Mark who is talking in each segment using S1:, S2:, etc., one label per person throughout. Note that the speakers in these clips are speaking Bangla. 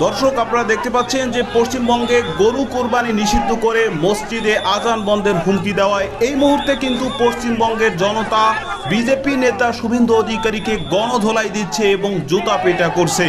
S1: দর্শক, আপনারা দেখতে পাচ্ছেন যে পশ্চিমবঙ্গে গরু কোরবানি নিষিদ্ধ করে মসজিদে আজান বন্ধের হুমকি দেওয়ায় এই মুহূর্তে কিন্তু পশ্চিমবঙ্গের জনতা বিজেপি নেতা শুভেন্দু অধিকারীকে গণধোলাই দিচ্ছে এবং জুতা পেটা করছে।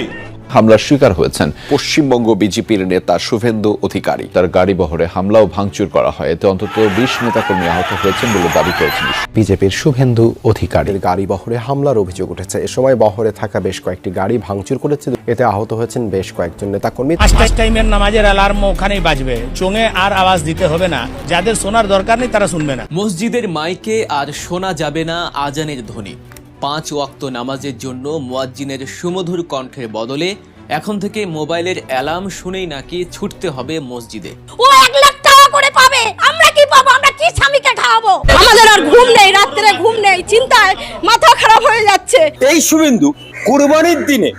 S2: হামলার শিকার হয়েছেন পশ্চিমবঙ্গ বিজেপির নেতা শুভেন্দু অধিকারী। তার গাড়ি বহরে হামলা ও ভাঙচুর করা হয়। এতে অন্তত 20 নেতাকর্মী আহত হয়েছেন বলে দাবি করেছেন
S3: বিজেপির শুভেন্দু অধিকারীর গাড়ি বহরে হামলার অভিযোগ উঠেছে। এ সময় বহরে থাকা বেশ কয়েকটি গাড়ি ভাঙচুর করেছে। এতে আহত হয়েছেন বেশ কয়েকজন নেতাকর্মী।
S4: টাইমের নামাজের অ্যালার্ম ওখানেই বাজবে, চোঙে আর আওয়াজ দিতে হবে না। যাদের শোনার দরকার নেই তারা শুনবে না।
S5: মসজিদের মাইকে আর শোনা যাবে না আজানের ধ্বনি। 5 ওয়াক্ত নামাজের জন্য মুয়াজ্জিনের সুমধুর কণ্ঠের বদলে এখন থেকে মোবাইলের অ্যালার্ম শুনেই নাকি ছুটতে হবে মসজিদে।
S6: ও 1 লাখ টাকা করে পাবে, আমরা কি পাবো? আমরা কি স্বামীকে খাওয়াবো? আমাদের আর ঘুম নেই, রাত্রে ঘুম নেই, চিন্তায় মাথা খারাপ হয়ে যাচ্ছে।
S7: এই শুভেন্দু কুরবানির দিনে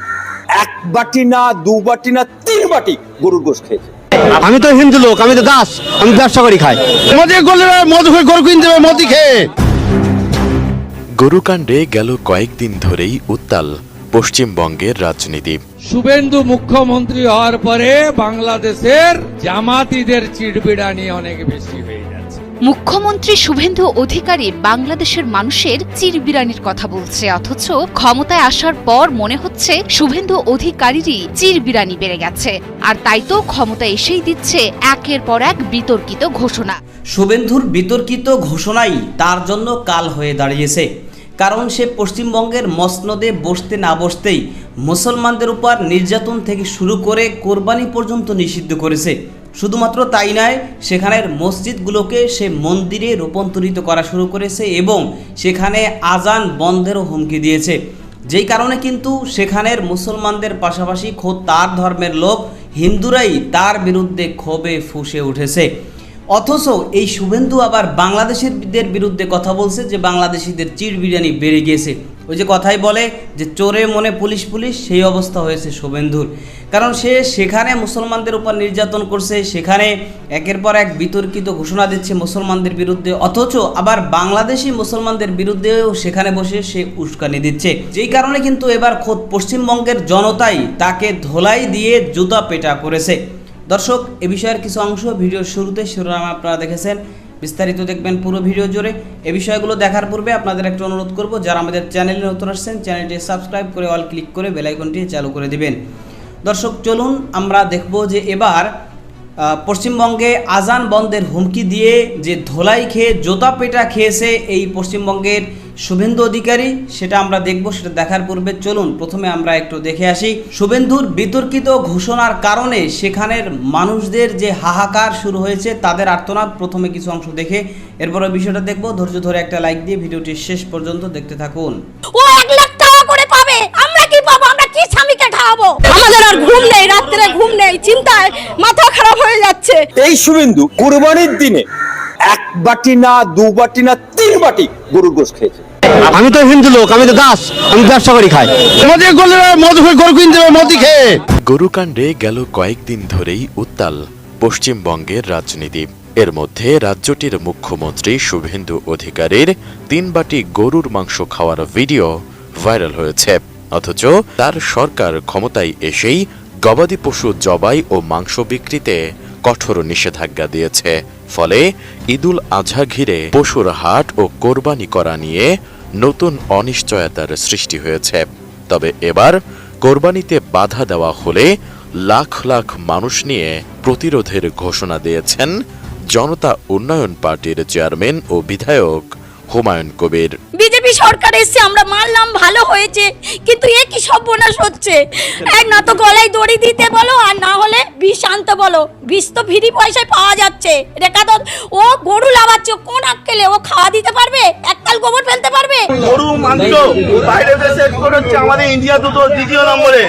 S7: 1 বাটি না 2 বাটি না 3 বাটি গরুর গোশত খেয়েছে।
S8: আমি তো হিন্দু লোক, আমি তো দাস, আমি ব্যবসা করি খাই। গরু কিনতে হবে মদি খেয়ে।
S9: গরুকাণ্ডে গেল কয়েকদিন ধরেই উত্তাল পশ্চিমবঙ্গের রাজনীতি।
S10: শুভেন্দু মুখ্যমন্ত্রী হওয়ার পরে বাংলাদেশের জামাতিদের চিড়বিড়ানি অনেক বেশি হয়ে যাচ্ছে।
S11: মুখ্যমন্ত্রী শুভেন্দু অধিকারী বাংলাদেশের মানুষের চিরবিরানির কথা বলছে, অথচ ক্ষমতায় আসার পর মনে হচ্ছে শুভেন্দু অধিকারীরই চিরবিরানি বেড়ে গেছে। আর তাই তো ক্ষমতায় এসেই দিচ্ছে একের পর এক বিতর্কিত ঘোষণা।
S12: শুভেন্দুর বিতর্কিত ঘোষণাই তার জন্য কাল হয়ে দাঁড়িয়েছে। কারণ সে পশ্চিমবঙ্গের মসনদে বসতে না বসতেই মুসলমানদের উপর নির্যাতন থেকে শুরু করে কোরবানি পর্যন্ত নিষিদ্ধ করেছে। শুধুমাত্র তাই নয়, সেখানের মসজিদগুলোকে সে মন্দিরে রূপান্তরিত করা শুরু করেছে এবং সেখানে আজান বন্ধেরও হুমকি দিয়েছে। যেই কারণে কিন্তু সেখানের মুসলমানদের পাশাপাশি খোদ তার ধর্মের লোক হিন্দুরাই তার বিরুদ্ধে ক্ষোভে ফুঁসে উঠেছে। অথচ এই শুভেন্দু আবার বাংলাদেশিদের বিরুদ্ধে কথা বলছে যে বাংলাদেশিদের চিড়বিরানি বেড়ে গিয়েছে। ওই যে কথাই বলে যে চোরে মনে পুলিশ পুলিশ, সেই অবস্থা হয়েছে শুভেন্দুর। কারণ সে সেখানে মুসলমানদের উপর নির্যাতন করছে, সেখানে একের পর এক বিতর্কিত ঘোষণা দিচ্ছে মুসলমানদের বিরুদ্ধে, অথচ আবার বাংলাদেশি মুসলমানদের বিরুদ্ধেও সেখানে বসে সে উস্কানি দিচ্ছে। যেই কারণে কিন্তু এবার খোদ পশ্চিমবঙ্গের জনতাই তাকে ধোলাই দিয়ে জুতা পেটা করেছে। দর্শক, এ বিষয়ের কিছু অংশ ভিডিওর শুরুতে শিরোনাম আপনারা দেখেছেন, বিস্তারিত দেখবেন পুরো ভিডিও জুড়ে। এ বিষয়গুলো দেখার পূর্বে আপনাদের একটা অনুরোধ করব, যারা আমাদের চ্যানেলে নতুন আসছেন চ্যানেলটি সাবস্ক্রাইব করে অল ক্লিক করে বেল আইকনটি চালু করে দিবেন। দর্শক, চলুন আমরা দেখব যে এবার পশ্চিমবঙ্গে আজান বন্ধের হুমকি দিয়ে যে ধোলাই খেয়ে জোতা পেটা খেয়েছে এই পশ্চিমবঙ্গের শুভেন্দু অধিকারী, সেটা আমরা দেখব। সেটা দেখার পূর্বে চলুন প্রথমে আমরা একটু দেখে আসি শুভেন্দুর বিতর্কিত ঘোষণার কারণে সেখানের মানুষদের যে হাহাকার শুরু হয়েছে, তাদের আর্তনাদ। প্রথমে কিছু অংশ দেখে এরপরে বিষয়টা দেখব। ধৈর্য ধরে একটা লাইক দিয়ে ভিডিওটি শেষ পর্যন্ত দেখতে থাকুন।
S6: ও 1 লাখ টাকা করে পাবে, আমরা কি পাবো? আমরা কি স্বামীকে খাওয়াবো? আমাদের আর ঘুম নেই, রাত্রে ঘুম নেই, চিন্তায় মাথা খারাপ হয়ে যাচ্ছে।
S7: এই শুভেন্দু কুরবানির দিনে 1 বাটি না 2 বাটি না 3 বাটি গরুর গোশত খেয়েছে।
S8: আমি তো হিন্দু লোক, আমি তো দাস, আমি ব্যবসা করি খাই। গরু কিনতে হবে মদি খেয়ে।
S9: গরুকাণ্ডে গেল কয়েকদিন ধরেই উত্তাল পশ্চিমবঙ্গের রাজনীতি। এর মধ্যে রাজ্যটির মুখ্যমন্ত্রী শুভেন্দু অধিকারীর 3 বাটি গরুর মাংস খাওয়ার ভিডিও ভাইরাল হয়েছে। অথচ তার সরকার ক্ষমতায় এসেই গবাদি পশু জবাই ও মাংস বিক্রিতে কঠোর নিষেধাজ্ঞা দিয়েছে। ফলে ঈদুল আজহা ঘিরে পশুর হাট ও কোরবানি করা নিয়ে নতুন অনিশ্চয়তার সৃষ্টি হয়েছে। তবে এবার কোরবানিতে বাধা দেওয়া হলে লাখ লাখ মানুষ নিয়ে প্রতিরোধের ঘোষণা দিয়েছেন জনতা উন্নয়ন পার্টির চেয়ারম্যান ও বিধায়ক হুমায়ুন কবির।
S6: বিজেপি সরকার এসে আমরা মানলাম, ভালো হয়েছে, কিন্তু এ কি সর্বনাশ হচ্ছে। এক না তো গলায় দড়ি দিতে বলো, আর না হলে বিষ আনতে বলো। বিষ তো ফ্রি পয়সায় পাওয়া যাচ্ছে। রেখা তো ও গরু লাগাচ্ছে, কোন আক্কেলে ও খাওয়া দিতে পারবে? এককাল গোবর ফেলতে পারবে?
S13: গরু মাংস বাইরে দেশে এক্সপোর্ট হচ্ছে, আমাদের ইন্ডিয়া তো 2য় নম্বরে।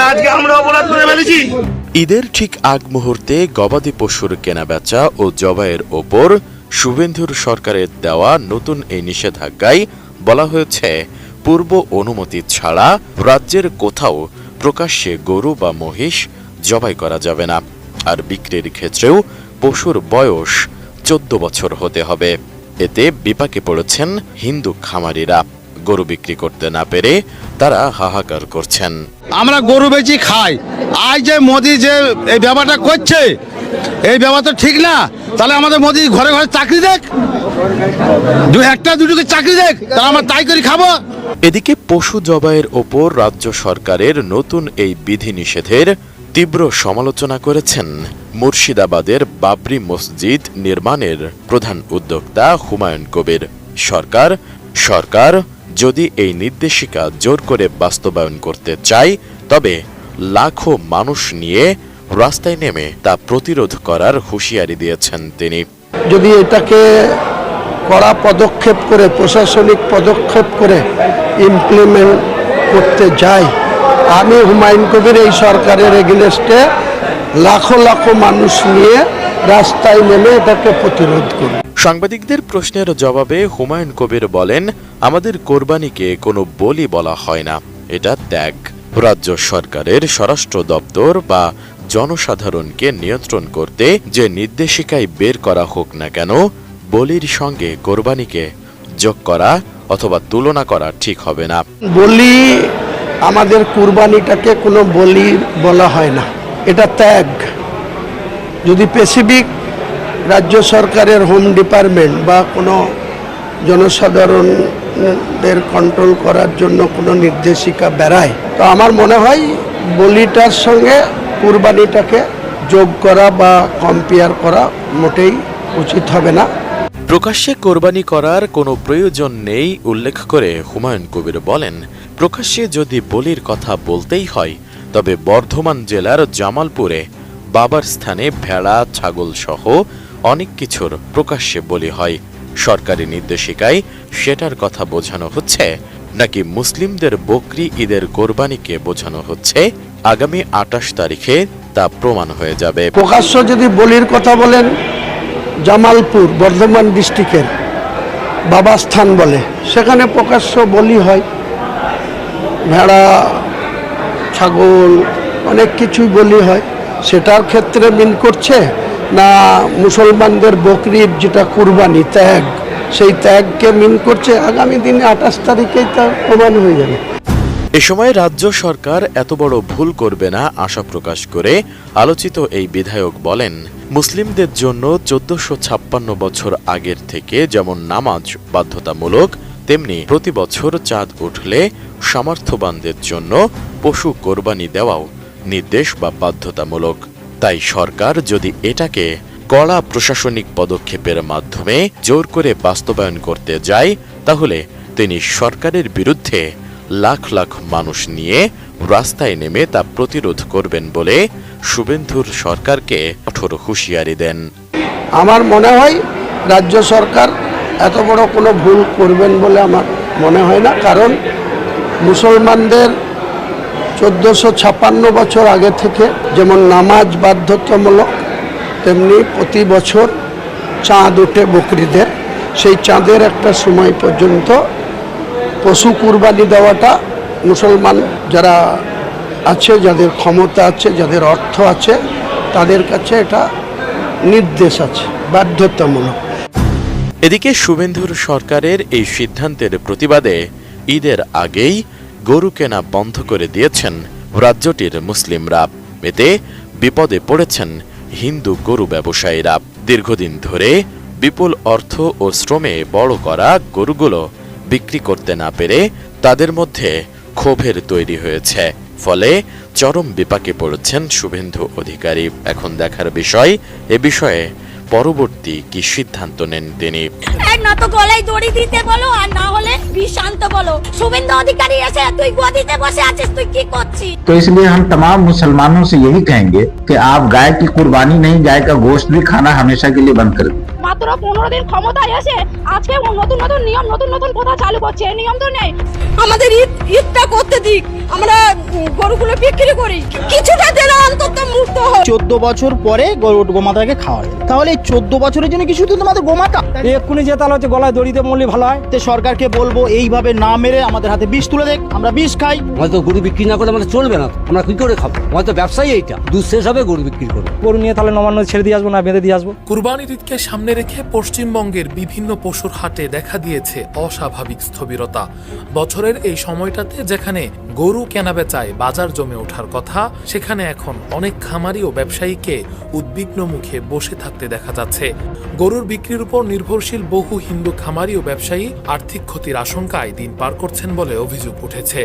S13: আজকে আমরা অপরাধ করে ফেলেছি।
S9: ঈদের ঠিক আগ মুহূর্তে গবাদি পশুর কেনাবেচা ও জবাইয়ের ওপর শুভেন্দুর সরকারের দেওয়া নতুন এই নিষেধাজ্ঞায় বলা হয়েছে, পূর্ব অনুমতি ছাড়া রাজ্যের কোথাও প্রকাশ্যে গরু বা মহিষ জবাই করা যাবে না। আর বিক্রির ক্ষেত্রেও পশুর বয়স 14 বছর হতে হবে। এতে বিপাকে পড়েছেন হিন্দু খামারিরা। গরু বিক্রি করতে না পেরে তারা হাহাকার করছেন।
S8: আমরা গরু বেচি খাই, আজ যে মোদি যে এই ব্যাপারটা করছে এই ব্যাপার তো ঠিক না। তাহলে আমাদের মোদি ঘরে ঘরে চাকরি দেখ, একটা দুটোকে চাকরি দেখ, তাহলে আমরা তাই করে খাবো।
S9: এদিকে পশু জবাইয়ের ওপর রাজ্য সরকারের নতুন এই বিধিনিষেধের তীব্র সমালোচনা করেছেন মুর্শিদাবাদের বাবরি মসজিদ নির্মাণের প্রধান উদ্যোক্তা হুমায়ুন কবির। সরকার যদি এই নির্দেশিকা জোর করে বাস্তবায়ন করতে চায় তবে লাখো মানুষ নিয়ে রাস্তায় নেমে তা প্রতিরোধ করার হুঁশিয়ারি দিয়েছেন তিনি।
S14: যদি এটাকে কড়া পদক্ষেপ করে প্রশাসনিক পদক্ষেপ করে ইমপ্লিমেন্ট করতে যায়, আমি হুমায়ুন কবির এই সরকারের এগেইনস্টে লাখো লাখো মানুষ নিয়ে রাস্তায় নেমে এটাকে প্রতিরোধ করি।
S9: সাংবাদিকদের প্রশ্নের জবাবে হুমায়ুন কবির বলেন, আমাদের কোরবানিকে কোনো বলি বলা হয় না, এটা ত্যাগ। রাজ্য সরকারের স্বরাষ্ট্র দপ্তর বা জনসাধারণকে নিয়ন্ত্রণ করতে যে নির্দেশিকায় বের করা হোক না কেন, বলির সঙ্গে কোরবানিকে যোগ করা অথবা তুলনা করা ঠিক হবে না।
S14: বলি আমাদের কুরবানিটাকে কোনো বলি বলা হয় না, এটা ত্যাগ। যদি স্পেসিফিক রাজ্য সরকারের হোম ডিপার্টমেন্ট বা কোনো জনসাধারণদের কন্ট্রোল করার জন্য কোনো নির্দেশিকা বেরায়, তো আমার মনে হয় বলিটার সঙ্গে কুরবানিটাকে যোগ করা বা কম্পেয়ার করা মোটেই উচিত হবে না।
S9: প্রকাশ্যে কোরবানি করার কোনো প্রয়োজন নেই উল্লেখ করে হুমায়ুন কবির বলেন, প্রকাশ্যে যদি বলির কথা বলতেই হয় তবে বর্ধমান জেলার জামালপুরে বাবার স্থানে ভেড়া, ছাগল সহ অনেক কিছুর প্রকাশ্যে বলি হয়। সরকারি নির্দেশিকায় সেটার কথা বোঝানো হচ্ছে নাকি মুসলিমদের বকরি ঈদের কোরবানিকে বোঝানো হচ্ছে, আগামী 28 তারিখে তা প্রমাণ হয়ে যাবে।
S14: প্রকাশ্য যদি বলির কথা বলেন, জামালপুর বর্ধমান ডিস্ট্রিক্টের বাবা স্থান বলে, সেখানে প্রকাশ্য বলি হয়, ভেড়া, ছাগল অনেক কিছুই বলি হয়। সেটার ক্ষেত্রে মিন করছে না মুসলমানদের বকরির যেটা কুরবানি ত্যাগ, সেই ত্যাগকে মিন করছে। আগামী দিনে 28 তারিখেই তা প্রমাণ হয়ে যাবে।
S9: এ সময় রাজ্য সরকার এত বড় ভুল করবে না আশা প্রকাশ করে আলোচিত এই বিধায়ক বলেন, মুসলিমদের জন্য 1456 বছর আগের থেকে যেমন নামাজ বাধ্যতামূলক, তেমনি প্রতি বছর চাঁদ উঠলে সামর্থ্যবানদের জন্য পশু কোরবানি দেওয়াও নির্দেশ বা বাধ্যতামূলক। তাই সরকার যদি এটাকে কড়া প্রশাসনিক পদক্ষেপের মাধ্যমে জোর করে বাস্তবায়ন করতে যায়, তাহলে তিনি সরকারের বিরুদ্ধে লাখ লাখ মানুষ নিয়ে রাস্তায় নেমে তা প্রতিরোধ করবেন বলে শুভেন্দুর সরকারকে কঠোর হুঁশিয়ারি দেন।
S14: আমার মনে হয় রাজ্য সরকার এত বড় কোনো ভুল করবেন বলে আমার মনে হয় না। কারণ মুসলমানদের 1456 বছর আগে থেকে যেমন নামাজ বাধ্যতামূলক, তেমনি প্রতি বছর চাঁদ ওঠে বকরিদের, সেই চাঁদের একটা সময় পর্যন্ত পশু কুরবানি দেওয়াটা মুসলমান যারা আছে, যাদের ক্ষমতা আছে, যাদের অর্থ আছে, তাদের কাছে এটা নির্দেশ আছে, বাধ্যতামূলক।
S9: এদিকে শুভেন্দুর সরকারের এই সিদ্ধান্তের প্রতিবাদে ঈদের আগেই গরু কেনা বন্ধ করে দিয়েছেন রাজ্যটির মুসলিমরা। এতে বিপদে পড়েছেন হিন্দু গরু ব্যবসায়ীরা। দীর্ঘদিন ধরে বিপুল অর্থ ও শ্রমে বড় করা গরুগুলো বিক্রি করতে না পেরে তাদের মধ্যে ক্ষোভের তৈরি হয়েছে। ফলে চরম বিপাকে পড়েছেন শুভেন্দু অধিকারী। এখন দেখার বিষয় এ বিষয়ে পরবর্তী কি সিদ্ধান্ত নেন তিনি।
S6: এক না তো গলায় দড়ি দিতে বলো, আর না হলে বিষ আনতে বলো। শুভেন্দু অধিকারী এসে তুই গদিতে বসে আছিস, তুই কি করছিস?
S15: तो इसलिए हम तमाम मुसलमानों से यही कहेंगे कि आप गाय की कुर्बानी नहीं, गाय का गोश्त भी खाना हमेशा के लिए बंद कर दें।
S16: মাত্র 15 দিন ক্ষমতায় এসে আজকে নতুন নতুন নিয়ম, নতুন নতুন কথা চালু করছে। এই নিয়ম তো নেই। আমাদের ঈদটা করতে দিক, আমরা গরুগুলো বিক্রি করি, কিছুটা যেন অন্তত মুক্ত করতে হবে।
S17: 14 বছর পরে গোমাতাকে খাওয়া হয়, তাহলে এই 14 বছরের জন্য কি শুধু তোমাদের গোমাতা? এক্ষুনি যে তাহলে হচ্ছে গলায় দড়িতে মরলে ভালো হয়। তো সরকারকে বলবো এইভাবে না মেরে আমাদের হাতে বিষ তুলে দেখ, আমরা বিষ খাই।
S18: হয়তো গরু বিক্রি না করে আমাদের চলবে না, আমরা কি করে খাবো? হয়তো ব্যবসায়ী এইটা দুধ শেষ হবে গরু বিক্রি করে।
S17: গরু নিয়ে তাহলে নবান্ন ছেড়ে দিয়ে আসবো না বেঁধে দিয়ে আসবো?
S19: কুরবানির ঈদকে সামনে রেখে পশ্চিমবঙ্গের বিভিন্ন পশুর হাটে দেখা দিয়েছে অস্বাভাবিক স্থবিরতা। বছরের এই সময়টাতে যেখানে গরু কেনাবেচায় বাজার জমে ওঠার কথা, সেখানে এখন অনেক খামারি ও ব্যবসায়ীকে উদ্বিগ্ন মুখে বসে থাকতে দেখা যাচ্ছে। গরুর বিক্রির উপর নির্ভরশীল বহু হিন্দু খামারি ও ব্যবসায়ী আর্থিক ক্ষতির আশঙ্কায় দিন পার করছেন বলে অভিযোগ উঠেছে।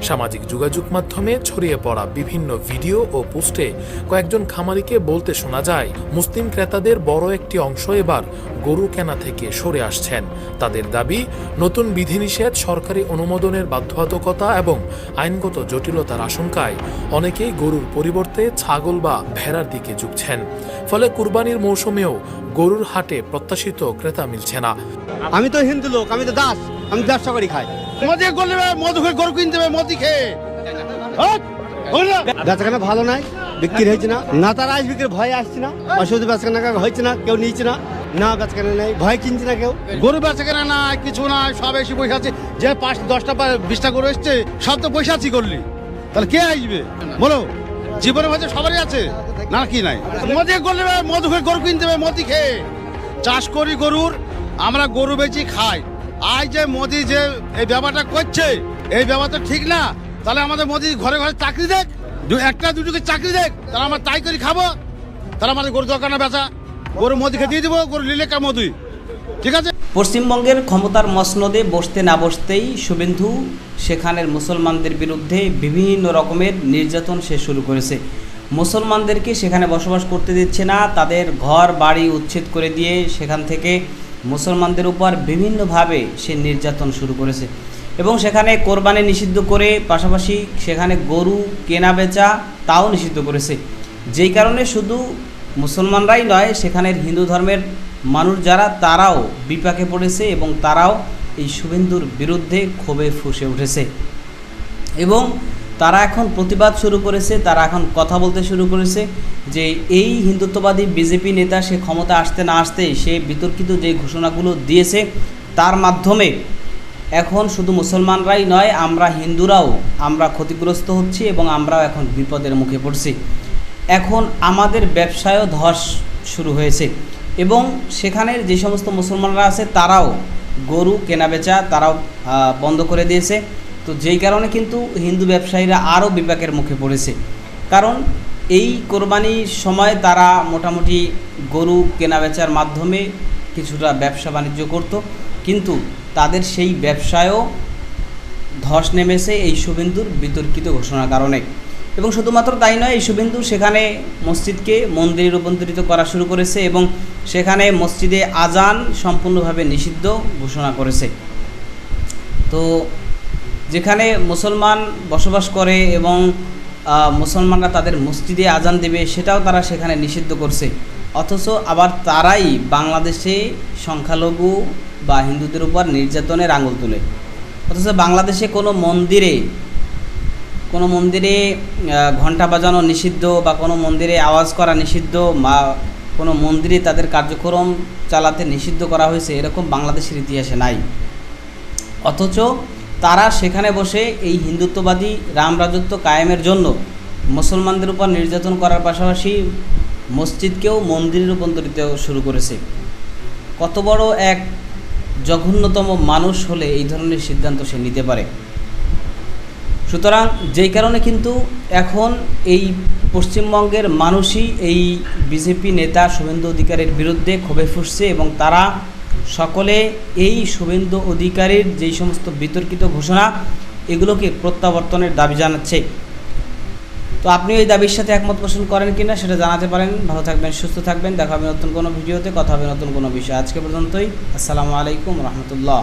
S19: সামাজিক যোগাযোগ মাধ্যমে ছড়িয়ে পড়া বিভিন্ন ভিডিও ও পোস্টে কয়েকজন খামারিকে বলতে শোনা যায়, মুসলিম ক্রেতাদের বড় একটি অংশ এবার গরু কেনা থেকে সরে আসছেন। তাদের দাবি, নতুন বিধিনিষেধ, সরকারি অনুমোদনের বাধ্যবাধকতা এবং আইনগত জটিলতার আশঙ্কায় অনেকেই গরুর পরিবর্তে ছাগল বা ভেড়ার দিকে ঝুঁকছেন। ফলে কুরবানির মৌসুমেও গরুর হাটে প্রত্যাশিত ক্রেতা মিলছে না।
S8: আমি তো হিন্দু লোক, আমি তো দাস, আমি ব্যবসা করি খাই। মজে করলে মধু খেয়ে গরু কিনতে হবে, মদি খেয়ে বেচাকেনা ভালো নাই, বিক্রি হয়েছে না, না তার আজ বিক্রি ভয় আসছে না, অসুবিধা বেচাকেনা হয়েছে না, কেউ নিচ্ছে না, না বেচাকেনা নেই, ভয় কিনছে না কেউ। গরু বেচাকেনা নাই, কিছু নাই, সব এসে বসে আছে। যে 5-10টা 20টা গরু এসছে, সব তো বসে আছি করলি, তাহলে কে আসবে বলো? জীবনে হচ্ছে সবারই আছে না, কি নাই? মজে করলে মধু খেয়ে গরু কিনতে হবে, মদি খেয়ে চাষ করি গরুর, আমরা গরু বেচি খাই। আজ যে মোদি যে এই ব্যাপারটা করছে, এই ব্যাপারটা ঠিক না। তাহলে আমাদের মোদি ঘরে ঘরে চাকরি দেখ, একটা দুটোকে চাকরি দেখ, তাহলে আমরা তাই করে খাবো। তাহলে আমাদের গরু দরকার না বেচা, গরু মোদিকে দিয়ে দেবো, গরু নিলে কা মধুই, ঠিক আছে।
S12: পশ্চিমবঙ্গের ক্ষমতার মসনদে বসতে না বসতেই শুভেন্দু সেখানের মুসলমানদের বিরুদ্ধে বিভিন্ন রকমের নির্যাতন সে শুরু করেছে। মুসলমানদেরকে সেখানে বসবাস করতে দিচ্ছে না, তাদের ঘর বাড়ি উচ্ছেদ করে দিয়ে সেখান থেকে মুসলমানদের উপর বিভিন্নভাবে সে নির্যাতন শুরু করেছে এবং সেখানে কোরবানি নিষিদ্ধ করে পাশাপাশি সেখানে গরু কেনা বেচা তাও নিষিদ্ধ করেছে। যেই কারণে শুধু মুসলমানরাই নয়, সেখানের হিন্দু ধর্মের মানুষ যারা, তারাও বিপাকে পড়েছে এবং তারাও এই শুভেন্দুর বিরুদ্ধে ক্ষোভে ফুঁসে উঠেছে এবং তারা এখন প্রতিবাদ শুরু করেছে। তারা এখন কথা বলতে শুরু করেছে যে এই হিন্দুত্ববাদী বিজেপি নেতা সে ক্ষমতা আসতে না আসতেই সে বিতর্কিত যে ঘোষণাগুলো দিয়েছে, তার মাধ্যমে এখন শুধু মুসলমানরাই নয়, আমরা হিন্দুরাও আমরা ক্ষতিগ্রস্ত হচ্ছি এবং আমরাও এখন বিপদের মুখে পড়ছি। এখন আমাদের ব্যবসায়ও ধস শুরু হয়েছে এবং সেখানের যে সমস্ত মুসলমানরা আছে তারাও গরু কেনাবেচা তারাও বন্ধ করে দিয়েছে। তো যেই কারণে কিন্তু হিন্দু ব্যবসায়ীরা আরও বিপাকের মুখে পড়েছে, কারণ এই কোরবানির সময় তারা মোটামুটি গরু কেনাবেচার মাধ্যমে কিছুটা ব্যবসা বাণিজ্য করত, কিন্তু তাদের সেই ব্যবসায়ও ধস নেমেছে এই শুভেন্দুর বিতর্কিত ঘোষণার কারণে। এবং শুধুমাত্র তাই নয়, এই শুভেন্দু সেখানে মসজিদকে মন্দিরে রূপান্তরিত করা শুরু করেছে এবং সেখানে মসজিদে আজান সম্পূর্ণভাবে নিষিদ্ধ ঘোষণা করেছে। তো যেখানে মুসলমান বসবাস করে এবং মুসলমানরা তাদের মসজিদে আজান দেবে, সেটাও তারা সেখানে নিষিদ্ধ করছে। অথচ আবার তারাই বাংলাদেশে সংখ্যালঘু বা হিন্দুদের উপর নির্যাতনের আঙুল তোলে। অথচ বাংলাদেশে কোনো মন্দিরে ঘণ্টা বাজানো নিষিদ্ধ বা কোনো মন্দিরে আওয়াজ করা নিষিদ্ধ বা কোনো মন্দিরে তাদের কার্যক্রম চালাতে নিষিদ্ধ করা হয়েছে, এরকম বাংলাদেশের ইতিহাসে নাই। অথচ তারা সেখানে বসে এই হিন্দুত্ববাদী রামরাজত্ব কায়েমের জন্য মুসলমানদের উপর নির্যাতন করার পাশাপাশি মসজিদকেও মন্দিরে রূপান্তরিত শুরু করেছে। কত বড় এক জঘন্যতম মানুষ হলে এই ধরনের সিদ্ধান্ত সে নিতে পারে। সুতরাং যেই কারণে কিন্তু এখন এই পশ্চিমবঙ্গের মানুষই এই বিজেপি নেতা শুভেন্দু অধিকারীর বিরুদ্ধে ক্ষোভে ফুঁসছে এবং তারা সকলে এই শুভেন্দু অধিকারীর যেই সমস্ত বিতর্কিত ঘোষণা, এগুলোকে প্রত্যাবর্তনের দাবি জানাচ্ছে। তো আপনি এই দাবির সাথে একমত পোষণ করেন কিনা সেটা জানাতে পারেন। ভালো থাকবেন, সুস্থ থাকবেন, দেখা হবে নতুন কোনো ভিডিওতে, কথা হবে নতুন কোনো বিষয়। আজকে পর্যন্তই, আসসালামু আলাইকুম রহমতুল্লাহ।